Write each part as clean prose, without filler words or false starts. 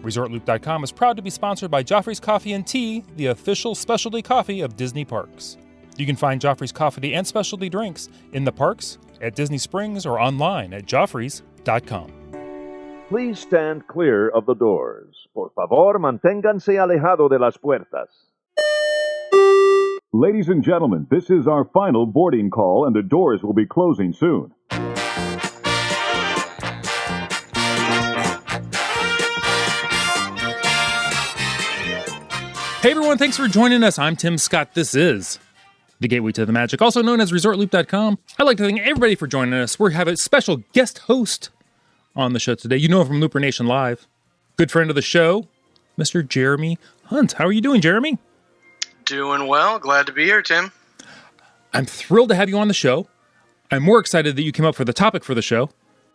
ResortLoop.com is proud to be sponsored by Joffrey's Coffee and Tea, the official specialty coffee of Disney Parks. You can find Joffrey's Coffee and specialty drinks in the parks, at Disney Springs, or online at Joffreys.com. Please stand clear of the doors. Por favor, manténganse alejado de las puertas. Ladies and gentlemen, this is our final boarding call, and the doors will be closing soon. Hey everyone, thanks for joining us. I'm Tim Scott. This is the Gateway to the Magic, also known as ResortLoop.com. I'd like to thank everybody for joining us. We have a special guest host on the show today. You know him from Looper Nation Live. Good friend of the show, Mr. Jeremy Hunt. How are you doing, Jeremy? Doing well. Glad to be here, Tim. I'm thrilled to have you on the show. I'm more excited that you came up for the topic for the show.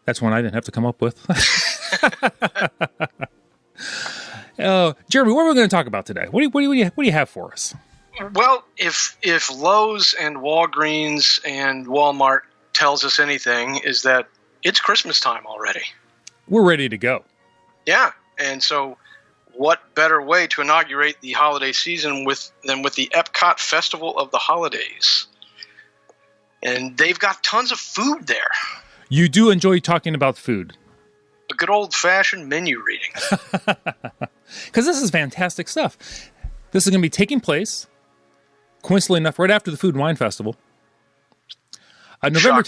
That's one I didn't have to come up with. Jeremy, what are we going to talk about today? What do you have for us? Well, if Lowe's and Walgreens and Walmart tells us anything, is that it's Christmas time already. We're ready to go. Yeah, and so what better way to inaugurate the holiday season than with the Epcot Festival of the Holidays? And they've got tons of food there. You do enjoy talking about food. A good old-fashioned menu reading. Because this is fantastic stuff. This is going to be taking place, coincidentally enough, right after the Food and Wine Festival. November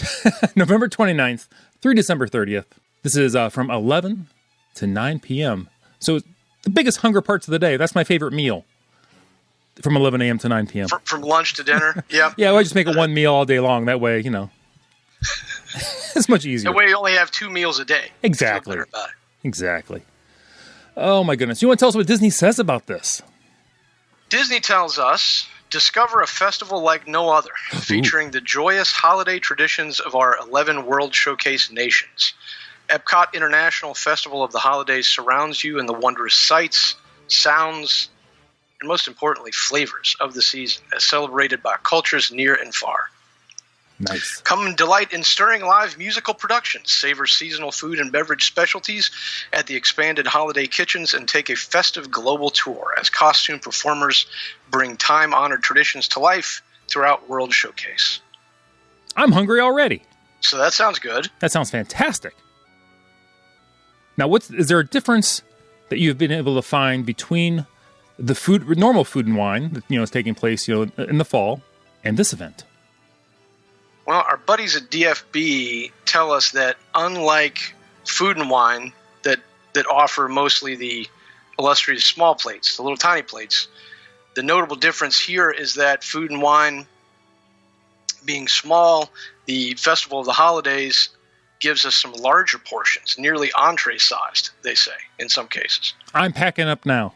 29th through December 30th. This is from 11 to 9 p.m. So the biggest hunger parts of the day. That's my favorite meal. From 11 a.m. to 9 p.m. From lunch to dinner? Yeah. Yeah, I just make it one meal all day long. That way, it's much easier. That way you only have 2 meals a day. Exactly. Feel better about it. Exactly. Oh, my goodness. You want to tell us what Disney says about this? Disney tells us, discover a festival like no other, featuring the joyous holiday traditions of our 11 World Showcase nations. Epcot International Festival of the Holidays surrounds you in the wondrous sights, sounds, and most importantly, flavors of the season, as celebrated by cultures near and far. Nice. Come and delight in stirring live musical productions, savor seasonal food and beverage specialties at the expanded holiday kitchens, and take a festive global tour as costume performers bring time-honored traditions to life throughout World Showcase. I'm hungry already. So that sounds good. That sounds fantastic. Now, is there a difference that you've been able to find between the normal food and wine that is taking place in the fall and this event? Well, our buddies at DFB tell us that unlike food and wine that offer mostly the illustrious small plates, the little tiny plates, the notable difference here is that food and wine being small, the Festival of the Holidays gives us some larger portions, nearly entree-sized, they say, in some cases. I'm packing up now.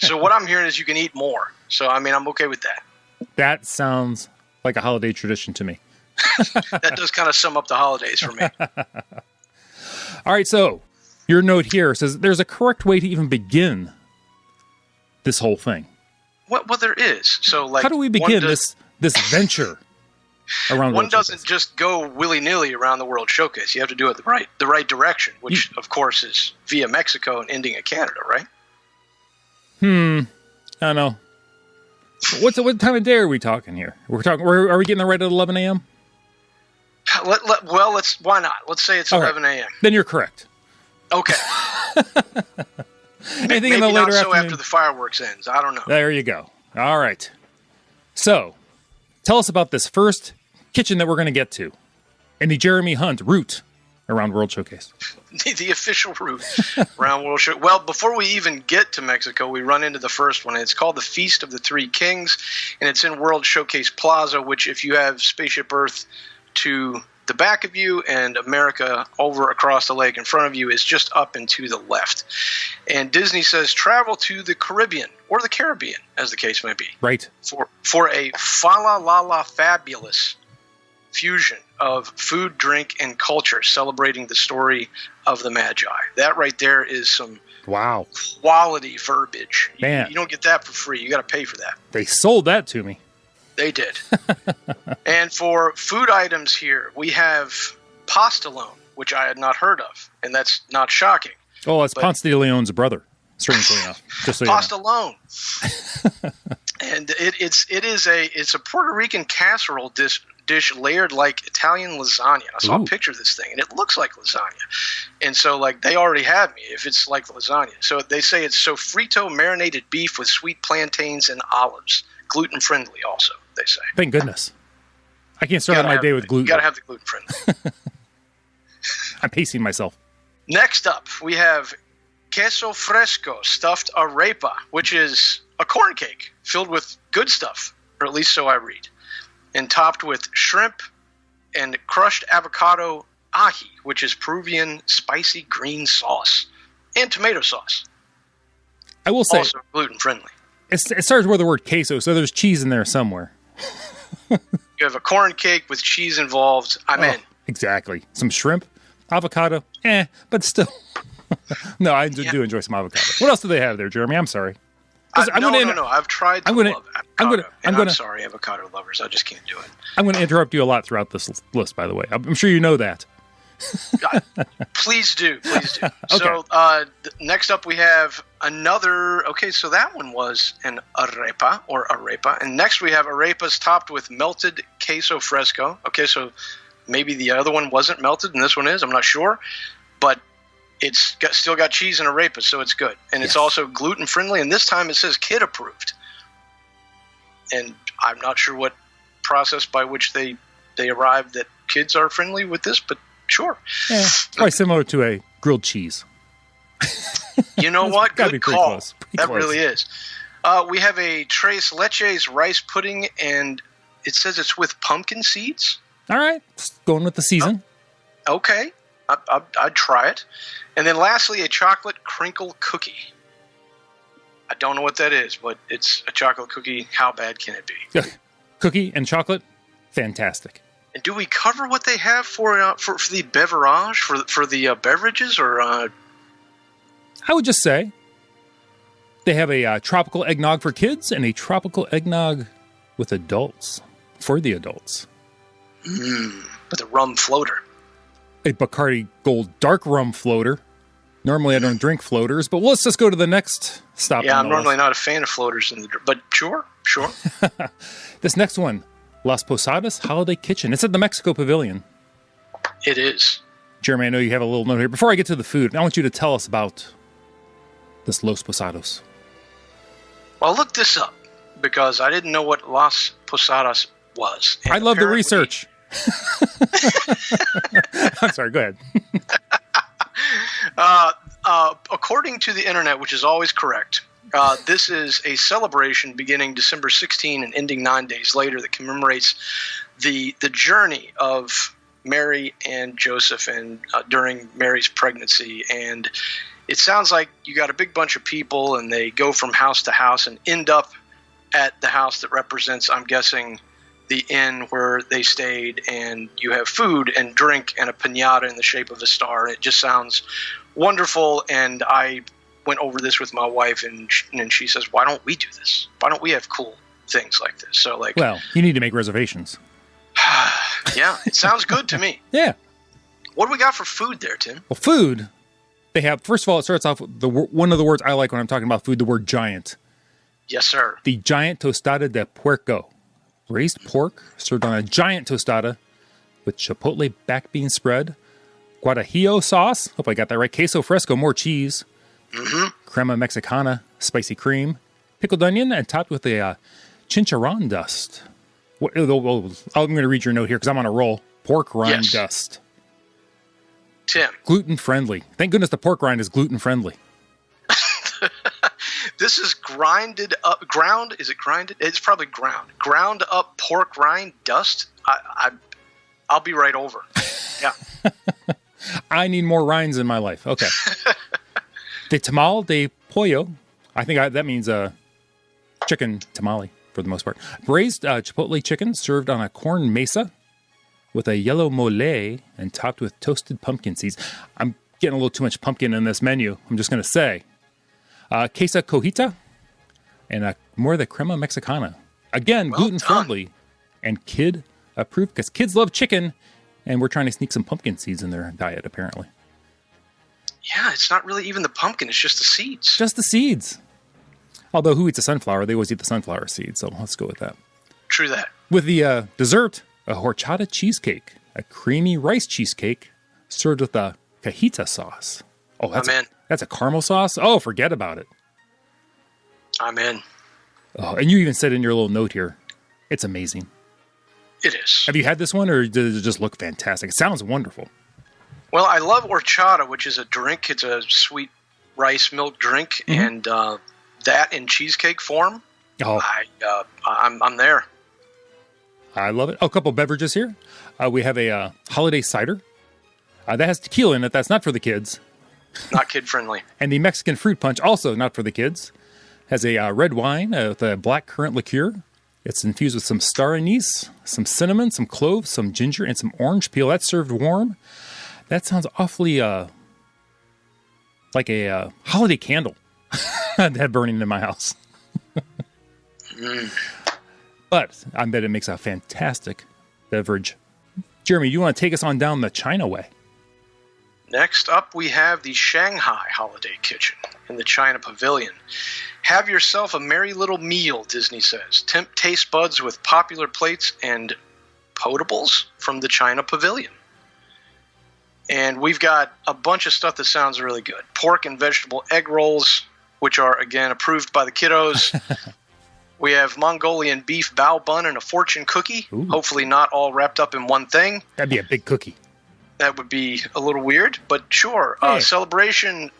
So what I'm hearing is you can eat more. So, I'm okay with that. That sounds like a holiday tradition to me. That does kind of sum up the holidays for me. All right, so your note here says there's a correct way to even begin this whole thing. Well, there is. So, how do we begin this venture around? One doesn't just go willy-nilly around the World Showcase. You have to do it the right direction, which of course is via Mexico and ending at Canada, right? I don't know. What time of day are we talking here? Are we getting there right at 11 a.m.? Why not? Let's say it's 11 a.m. Then you're correct. Okay. Maybe in the later not so afternoon. After the fireworks ends. I don't know. There you go. All right. So, tell us about this first kitchen that we're going to get to, and the Jeremy Hunt route around World Showcase. The official route around World Showcase. Well, before we even get to Mexico, we run into the first one. It's called the Feast of the Three Kings, and it's in World Showcase Plaza, which if you have Spaceship Earth to the back of you and America over across the lake in front of you is just up and to the left. And Disney says travel to the Caribbean, or the Caribbean, as the case might be. Right. For a fa-la-la-la fabulous fusion of food, drink, and culture, celebrating the story of the Magi. That right there is some quality verbiage. Man. You don't get that for free. You got to pay for that. They sold that to me. They did. And for food items here, we have pastelone, which I had not heard of, and that's not shocking. Oh, it's Ponce de Leon's brother. Strangely enough, just so Pasta alone. And it's a Puerto Rican casserole dish layered like Italian lasagna. I saw a picture of this thing, and it looks like lasagna. And so, like, they already had me if it's like lasagna. So they say it's sofrito marinated beef with sweet plantains and olives. Gluten friendly, also, they say. Thank goodness. I can't start my day with gluten. You got to have the gluten friendly. I'm pacing myself. Next up, we have queso fresco stuffed arepa, which is a corn cake filled with good stuff, or at least so I read, and topped with shrimp and crushed avocado ají, which is Peruvian spicy green sauce, and tomato sauce. I will say, also gluten-friendly. It starts with the word queso, so there's cheese in there somewhere. You have a corn cake with cheese involved. I'm in. Exactly. Some shrimp, avocado, but still. No, I do enjoy some avocado. What else do they have there, Jeremy? I'm sorry. No. I've tried to love avocado. I'm sorry, avocado lovers. I just can't do it. I'm going to interrupt you a lot throughout this list, by the way. I'm sure you know that. Please do. Okay. So next up we have another. Okay, so that one was an arepa. And next we have arepas topped with melted queso fresco. Okay, so maybe the other one wasn't melted and this one is. I'm not sure. But it's still got cheese and arepa, so it's good. And it's also gluten-friendly, and this time it says kid-approved. And I'm not sure what process by which they arrived that kids are friendly with this, but sure. Yeah, probably similar to a grilled cheese. You know what? Good call. Close. That really is. We have a tres leches rice pudding, and it says it's with pumpkin seeds. All right. Just going with the season. Oh, okay. I'd try it. And then lastly, a chocolate crinkle cookie. I don't know what that is, but it's a chocolate cookie. How bad can it be? Cookie and chocolate? Fantastic. And do we cover what they have for the beverage, for the beverages? Or I would just say they have a tropical eggnog for kids and a tropical eggnog with adults, for the adults. With a rum floater. A Bacardi Gold dark rum floater. Normally I don't drink floaters, but let's just go to the next stop. Yeah, I'm normally not a fan of floaters, but sure. This next one, Las Posadas Holiday Kitchen. It's at the Mexico Pavilion. It is. Jeremy, I know you have a little note here. Before I get to the food, I want you to tell us about this Los Posados. Well, I looked this up because I didn't know what Las Posadas was. I love the research. I'm sorry, go ahead. According to the internet, which is always correct, this is a celebration beginning December 16 and ending 9 days later that commemorates the journey of Mary and Joseph and during Mary's pregnancy. And it sounds like you got a big bunch of people and they go from house to house and end up at the house that represents, I'm guessing, the inn where they stayed, and you have food and drink and a piñata in the shape of a star. It just sounds wonderful, and I went over this with my wife, and she says, why don't we do this? Why don't we have cool things like this? So, like, well, you need to make reservations. Yeah, it sounds good to me. Yeah. What do we got for food there, Tim? Well, food, they have, first of all, it starts off with one of the words I like when I'm talking about food, the word giant. Yes, sir. The giant tostada de puerco. Braised pork served on a giant tostada with chipotle back bean spread, guajillo sauce, hope I got that right, queso fresco, more cheese, crema mexicana, spicy cream, pickled onion, and topped with a chicharron dust. I'm going to read your note here because I'm on a roll. Pork rind dust. Tim. Gluten-friendly. Thank goodness the pork rind is gluten-friendly. This is ground. Is it grinded? It's probably ground. Ground up pork rind dust. I'll be right over. Yeah. I need more rinds in my life. Okay. De tamal de pollo. I think that means chicken tamale for the most part. Braised chipotle chicken served on a corn mesa with a yellow mole and topped with toasted pumpkin seeds. I'm getting a little too much pumpkin in this menu. I'm just going to say. Queso cojita, and more of the crema mexicana. Again, gluten-friendly and kid-approved, because kids love chicken, and we're trying to sneak some pumpkin seeds in their diet, apparently. Yeah, it's not really even the pumpkin. It's just the seeds. Just the seeds. Although who eats a sunflower? They always eat the sunflower seeds, so let's go with that. True that. With the dessert, a horchata cheesecake, a creamy rice cheesecake served with a cajita sauce. Oh, that's a caramel sauce? Oh, forget about it. I'm in. Oh, and you even said in your little note here, it's amazing. It is. Have you had this one, or does it just look fantastic? It sounds wonderful. Well, I love horchata, which is a drink. It's a sweet rice milk drink, and that in cheesecake form. Oh, I'm there. I love it. Oh, a couple beverages here. We have a holiday cider that has tequila in it. That's not for the kids. Not kid friendly. And the Mexican fruit punch, also not for the kids, has a red wine with a black currant liqueur. It's infused with some star anise, some cinnamon, some cloves, some ginger, and some orange peel. That's served warm. That sounds awfully like a holiday candle I'd have burning in my house. But I bet it makes a fantastic beverage. Jeremy, you want to take us on down the China way? Next up, we have the Shanghai Holiday Kitchen in the China Pavilion. Have yourself a merry little meal, Disney says. Tempt taste buds with popular plates and potables from the China Pavilion. And we've got a bunch of stuff that sounds really good. Pork and vegetable egg rolls, which are, again, approved by the kiddos. We have Mongolian beef bao bun and a fortune cookie. Ooh. Hopefully not all wrapped up in one thing. That'd be a big cookie. That would be a little weird, but sure. Hey. Celebration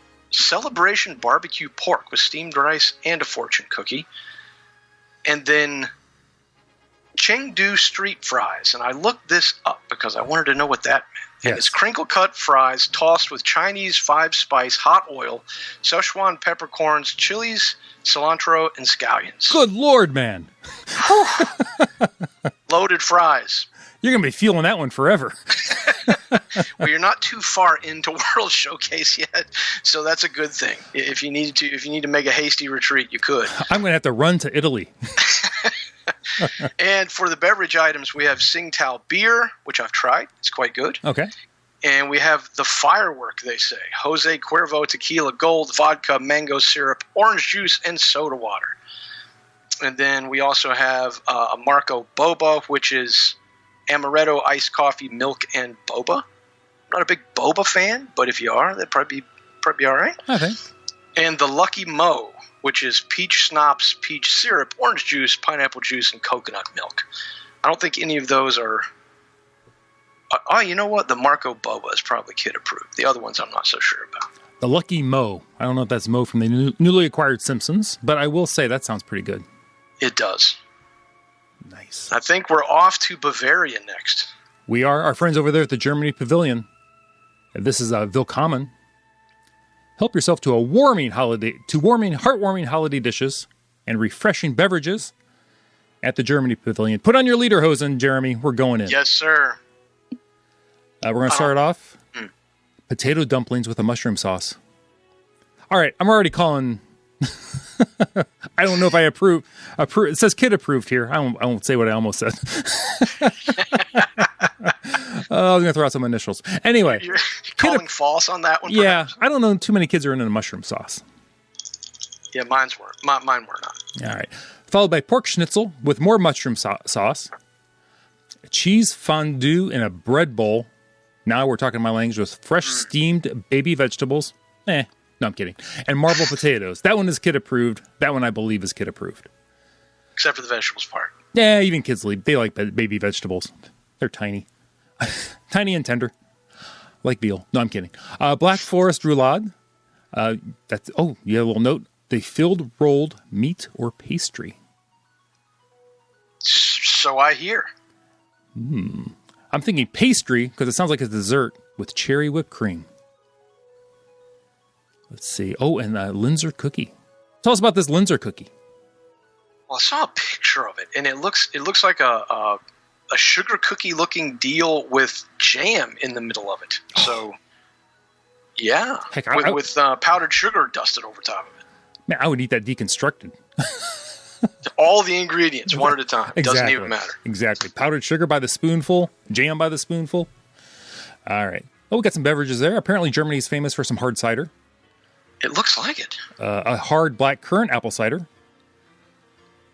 barbecue pork with steamed rice and a fortune cookie. And then Chengdu street fries. And I looked this up because I wanted to know what that meant. Yes. And it's crinkle-cut fries tossed with Chinese 5-spice hot oil, Szechuan peppercorns, chilies, cilantro, and scallions. Good Lord, man. Loaded fries. You're going to be feeling that one forever. Well, you're not too far into World Showcase yet, so that's a good thing. If you need to make a hasty retreat, you could. I'm going to have to run to Italy. And for the beverage items, we have Tsingtao beer, which I've tried. It's quite good. Okay. And we have the firework, they say. Jose Cuervo tequila, gold, vodka, mango syrup, orange juice, and soda water. And then we also have a Marco Boba, which is amaretto, iced coffee, milk, and boba. I'm not a big boba fan, but if you are, that'd probably be all right. Okay. And the Lucky Mo, which is peach schnapps, peach syrup, orange juice, pineapple juice, and coconut milk. I don't think any of those are... Oh, you know what? The Marco Boba is probably kid approved. The other ones I'm not so sure about. The Lucky Mo. I don't know if that's Mo from the newly acquired Simpsons, but I will say that sounds pretty good. It does. Nice. I think we're off to Bavaria next. We are. Our friends over there at the Germany Pavilion. This is Willkommen. Help yourself to heartwarming holiday dishes and refreshing beverages at the Germany Pavilion. Put on your lederhosen, Jeremy. We're going in. Yes, sir. We're going to start off potato dumplings with a mushroom sauce. All right, I'm already calling. I don't know if I approve. It says kid approved here. I won't say what I almost said. I was going to throw out some initials. Anyway. You're calling false on that one? Yeah, perhaps? I don't know too many kids are into mushroom sauce. Yeah, mine were not. All right. Followed by pork schnitzel with more mushroom sauce. Cheese fondue in a bread bowl. Now we're talking my language with fresh steamed baby vegetables. No, I'm kidding. And marble potatoes. That one is kid approved. That one I believe is kid approved. Except for the vegetables part. Yeah, even kids they like baby vegetables. They're tiny. Tiny and tender. Like veal. No, I'm kidding. Black Forest roulade. You have a little note. The filled rolled meat or pastry. So I hear. I'm thinking pastry because it sounds like a dessert with cherry whipped cream. Let's see. Oh, and a Linzer cookie. Tell us about this Linzer cookie. Well, I saw a picture of it, and it looks like a sugar cookie looking deal with jam in the middle of it. So, yeah, heck, with powdered sugar dusted over top of it. Man, I would eat that deconstructed. All the ingredients, one at a time. Exactly. Doesn't even matter. Exactly. Powdered sugar by the spoonful, jam by the spoonful. All right. Oh, we got some beverages there. Apparently, Germany is famous for some hard cider. It looks like it. A hard black currant apple cider.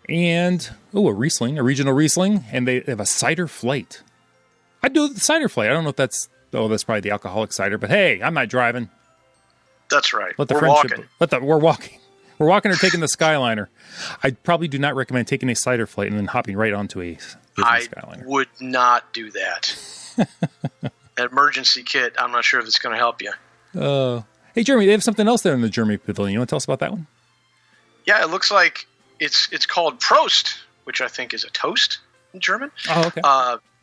And, a Riesling, a regional Riesling. And they have a cider flight. I'd do the cider flight. I don't know if that's probably the alcoholic cider. But hey, I'm not driving. That's right. We're walking. We're walking. We're walking or taking the Skyliner. I probably do not recommend taking a cider flight and then hopping right onto a Skyliner. I would not do that. An emergency kit, I'm not sure if it's going to help you. Hey, Jeremy, they have something else there in the Germany Pavilion. You want to tell us about that one? Yeah, it looks like it's called Prost, which I think is a toast in German. Oh, okay.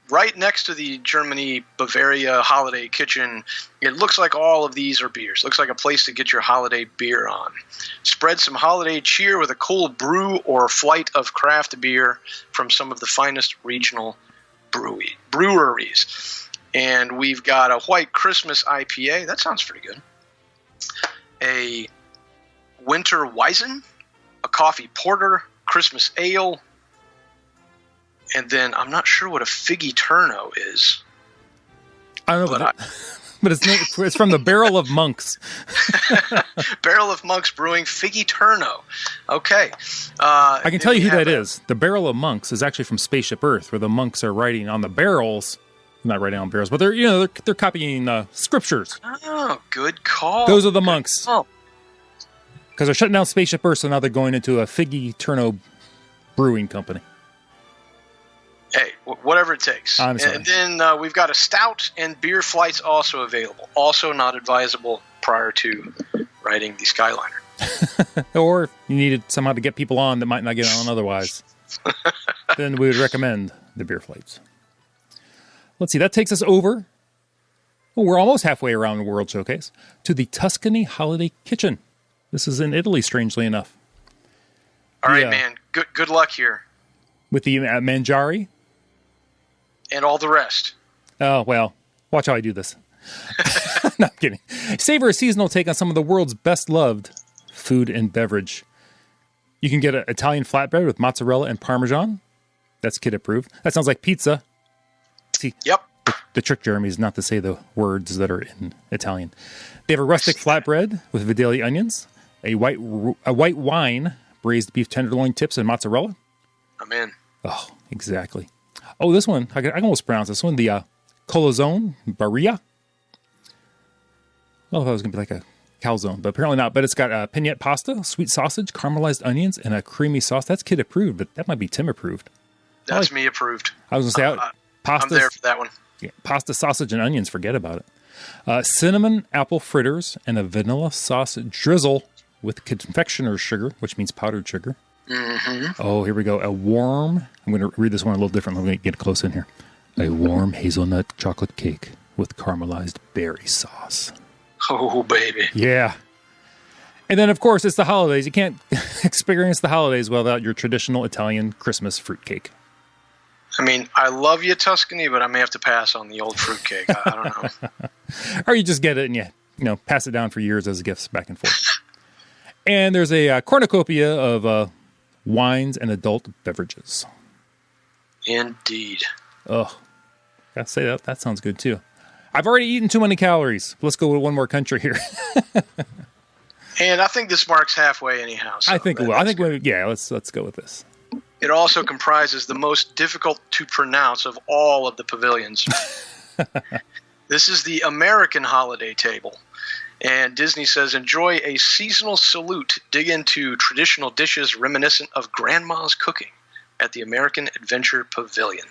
Right next to the Germany Bavaria Holiday Kitchen, it looks like all of these are beers. Looks like a place to get your holiday beer on. Spread some holiday cheer with a cool brew or flight of craft beer from some of the finest regional breweries. And we've got a white Christmas IPA. That sounds pretty good. A winter Weizen, a coffee porter, Christmas ale, and then I'm not sure what a Figgy Turno is. I don't know, but it's from the Barrel of Monks. Barrel of Monks Brewing Figgy Turno. Okay. I can tell you who that is. The Barrel of Monks is actually from Spaceship Earth, where the monks are writing on the barrels. Not writing on barrels, but they're copying scriptures. Oh, good call. Those are the monks. Oh. Because they're shutting down Spaceship Earth, so now they're going into a Figgy Turno brewing company. Hey, whatever it takes. And then we've got a stout and beer flights also available. Also not advisable prior to riding the Skyliner. Or if you needed somehow to get people on that might not get on otherwise, then we would recommend the beer flights. Let's see, that takes us over. Well, we're almost halfway around the World Showcase to the Tuscany Holiday Kitchen. This is in Italy, strangely enough. All right, man. Good luck here. With the Mangiari. And all the rest. Oh, well, watch how I do this. No, I'm kidding. Savor a seasonal take on some of the world's best loved food and beverage. You can get an Italian flatbread with mozzarella and Parmesan. That's kid approved. That sounds like pizza. See, yep. The trick, Jeremy, is not to say the words that are in Italian. They have a rustic flatbread with Vidalia onions, a white wine, braised beef tenderloin tips, and mozzarella. I'm in. Oh, exactly. Oh, this one, I can almost pronounce this one, the Colazzone Barilla. Well, I thought it was going to be like a calzone, but apparently not. But it's got pignette pasta, sweet sausage, caramelized onions, and a creamy sauce. That's kid approved, but that might be Tim approved. That's me approved. I was going to say, pasta. I'm there for that one. Yeah, pasta, sausage, and onions, forget about it. Cinnamon apple fritters and a vanilla sauce drizzle with confectioner's sugar, which means powdered sugar. Mm-hmm. Oh, here we go. I'm going to read this one a little different. I'm going to get close in here. A warm hazelnut chocolate cake with caramelized berry sauce. Oh, baby. Yeah. And then, of course, it's the holidays. You can't experience the holidays without your traditional Italian Christmas fruitcake. I mean, I love you, Tuscany, but I may have to pass on the old fruitcake. I don't know. Or you just get it and you pass it down for years as gifts back and forth. And there's a cornucopia of wines and adult beverages. Indeed. Oh, gotta say that sounds good too. I've already eaten too many calories. Let's go with one more country here. And I think this marks halfway anyhow. So I think it will. Let's go with this. It also comprises the most difficult to pronounce of all of the pavilions. This is the American holiday table. And Disney says, enjoy a seasonal salute. Dig into traditional dishes reminiscent of grandma's cooking at the American Adventure Pavilion.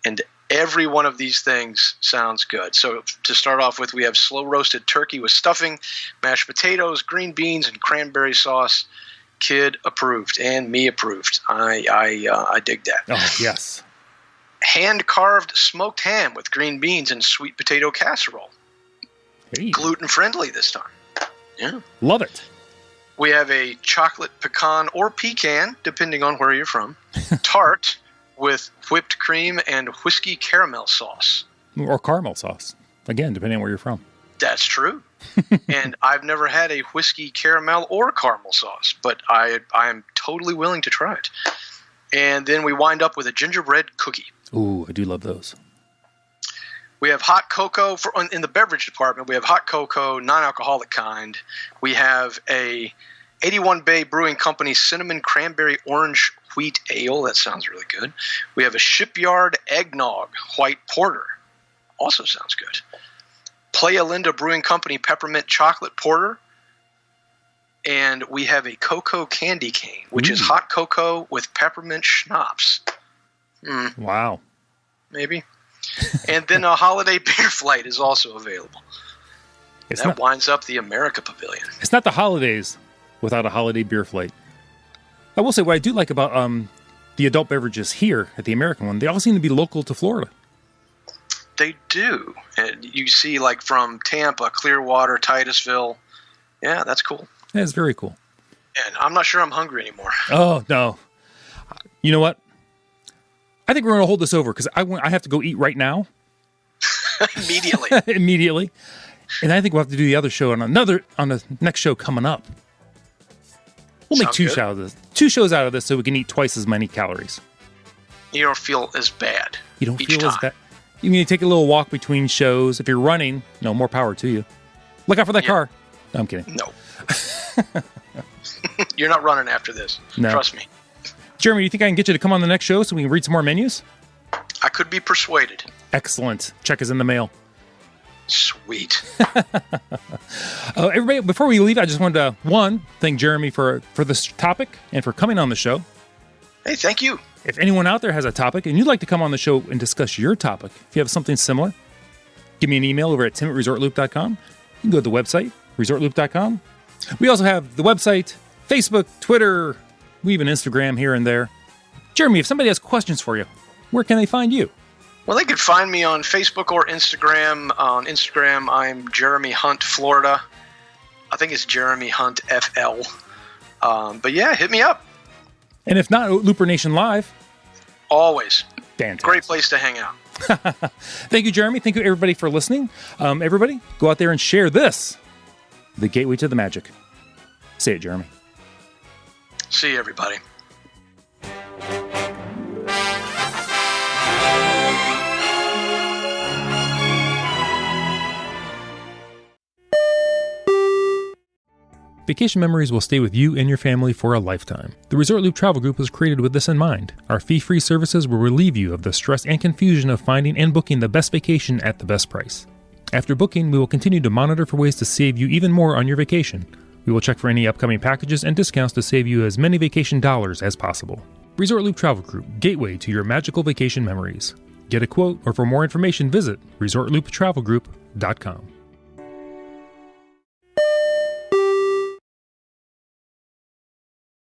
And every one of these things sounds good. So to start off with, we have slow roasted turkey with stuffing, mashed potatoes, green beans, and cranberry sauce. Kid approved and me approved. I dig that. Oh, yes. Hand carved smoked ham with green beans and sweet potato casserole. Hey. Gluten friendly this time. Yeah. Love it. We have a chocolate pecan or pecan, depending on where you're from, tart with whipped cream and whiskey caramel sauce. Or caramel sauce. Again, depending on where you're from. That's true. And I've never had a whiskey caramel or caramel sauce, but I am totally willing to try it. And then we wind up with a gingerbread cookie. Ooh, I do love those. We have hot cocoa in the beverage department. We have hot cocoa, non-alcoholic kind. We have a 81 Bay Brewing Company cinnamon cranberry orange wheat ale. That sounds really good. We have a Shipyard eggnog white porter. Also sounds good. Playa Linda Brewing Company peppermint chocolate porter. And we have a cocoa candy cane, which is hot cocoa with peppermint schnapps. Wow. Maybe. And then a holiday beer flight is also available. That winds up the America Pavilion. It's not the holidays without a holiday beer flight. I will say what I do like about the adult beverages here at the American one, they all seem to be local to Florida. They do. And you see like from Tampa, Clearwater, Titusville. Yeah, that's cool. That's very cool. And I'm not sure I'm hungry anymore. Oh, no. You know what? I think we're going to hold this over because I have to go eat right now. Immediately. Immediately. And I think we'll have to do the other show on the next show coming up. We'll make two shows out of this so we can eat twice as many calories. You don't feel as bad. You don't feel as bad. You need to take a little walk between shows. If you're running, more power to you. Look out for that car. No, I'm kidding. No. You're not running after this. No. Trust me. Jeremy, do you think I can get you to come on the next show so we can read some more menus? I could be persuaded. Excellent. Check is in the mail. Sweet. Everybody, before we leave, I just wanted to, thank Jeremy for this topic and for coming on the show. Hey, thank you. If anyone out there has a topic and you'd like to come on the show and discuss your topic, if you have something similar, give me an email over at tim@ResortLoop.com. You can go to the website, ResortLoop.com. We also have the website, Facebook, Twitter, we even Instagram here and there. Jeremy, if somebody has questions for you, where can they find you? Well, they can find me on Facebook or Instagram. On Instagram, I'm Jeremy Hunt, Florida. I think it's Jeremy Hunt FL. But yeah, hit me up. And if not, Looper Nation Live. Always. Fantastic. Great place to hang out. Thank you, Jeremy. Thank you, everybody, for listening. Everybody, go out there and share this. The gateway to the magic. Say it, Jeremy. See you, everybody. Vacation memories will stay with you and your family for a lifetime. The Resort Loop Travel Group was created with this in mind. Our fee-free services will relieve you of the stress and confusion of finding and booking the best vacation at the best price. After booking, we will continue to monitor for ways to save you even more on your vacation. We will check for any upcoming packages and discounts to save you as many vacation dollars as possible. Resort Loop Travel Group, gateway to your magical vacation memories. Get a quote, or for more information, visit ResortLoopTravelGroup.com.